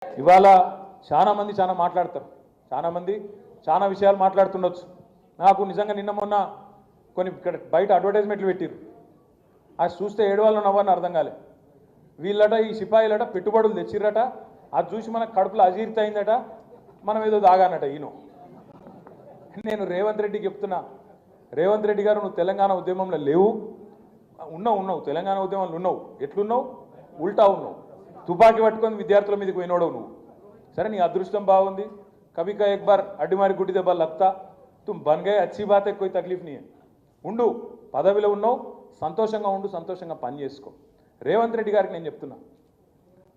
ఇవాళ చాలా మంది చాలా మాట్లాడతారు, చాలా మంది చాలా విషయాలు మాట్లాడుతుండొచ్చు. నాకు నిజంగా నిన్న మొన్న కొన్ని ఇక్కడ బయట అడ్వర్టైజ్మెంట్లు పెట్టిరు, అది చూస్తే ఏడవాళ్ళు నవ్వని అర్థం కాలే. వీళ్ళట ఈ సిపాయిలట పెట్టుబడులు తెచ్చిర్రట, అది చూసి మనకు కడుపులో అజీర్తి అయిందట, మనం ఏదో దాగానట. ఈయన నేను రేవంత్ రెడ్డికి చెప్తున్నా, రేవంత్ రెడ్డి గారు నువ్వు తెలంగాణ ఉద్యమంలో లేవు, ఉన్నావు తెలంగాణ ఉద్యమంలో ఉన్నావు, ఎట్లున్నావు? ఉల్టా ఉన్నావు, తుపాకీ పట్టుకొని విద్యార్థుల మీదకి పోయినోడవు నువ్వు. సరే నీ అదృష్టం బాగుంది, కभी का एक बार అడ్డిమారి గుడ్డి దెబ్బ లగ్తా, తుమ్ బన్ గయే, అచ్చి బాత్ హై, కోయి తక్లీఫ్ నీ హై. ఉండు, పదవిలో ఉన్నావు, సంతోషంగా ఉండు, సంతోషంగా పని చేసుకో. రేవంత్ రెడ్డి గారికి నేను చెప్తున్నా,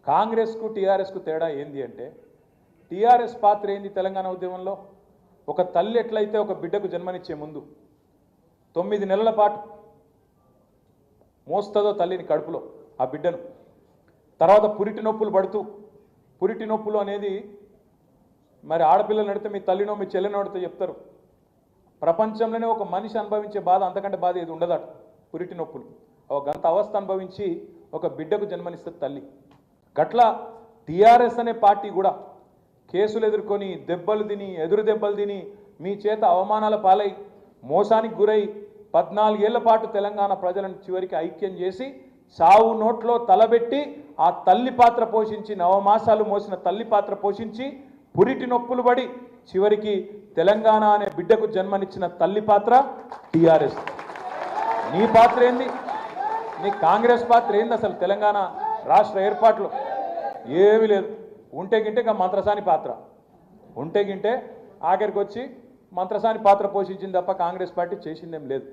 కాంగ్రెస్కు టీఆర్ఎస్కు తేడా ఏంది అంటే, టీఆర్ఎస్ పాత్ర ఏంది తెలంగాణ ఉద్యమంలో? ఒక తల్లి ఎట్లయితే ఒక బిడ్డకు జన్మనిచ్చే ముందు 9 నెలల పాటు మోస్తదో తల్లిని కడుపులో ఆ బిడ్డను, తర్వాత పురిటి నొప్పులు పడుతూ, పురిటి నొప్పులు అనేది మరి ఆడపిల్లలు నడితే మీ తల్లినో మీ చెల్లెనో నడితే చెప్తారు, ప్రపంచంలోనే ఒక మనిషి అనుభవించే బాధ అంతకంటే బాధ ఏది ఉండదట, పురిటి నొప్పులు. ఒక గంత అవస్థ అనుభవించి ఒక బిడ్డకు జన్మనిస్తుంది తల్లి. గట్ల టీఆర్ఎస్ అనే పార్టీ కూడా కేసులు ఎదుర్కొని, దెబ్బలు తిని, ఎదురు దెబ్బలు తిని, మీ చేత అవమానాల పాలై, మోసానికి గురై 14 ఏళ్ల పాటు తెలంగాణ ప్రజలను చివరికి ఐక్యం చేసి సావు నోట్లో తలబెట్టి ఆ తల్లి పాత్ర పోషించి, నవమాసాలు మోసిన తల్లి పాత్ర పోషించి, పురిటి నొప్పులు పడి చివరికి తెలంగాణ అనే బిడ్డకు జన్మనిచ్చిన తల్లి పాత్ర టీఆర్ఎస్. నీ పాత్ర ఏంది? నీ కాంగ్రెస్ పాత్ర ఏంది? అసలు తెలంగాణ రాష్ట్ర ఏర్పాట్లు ఏమీ లేదు. ఉంటే గింటే ఇక మంత్రసాని పాత్ర, ఉంటే గింటే ఆఖరికి వచ్చి మంత్రసాని పాత్ర పోషించింది తప్ప కాంగ్రెస్ పార్టీ చేసిందేం లేదు.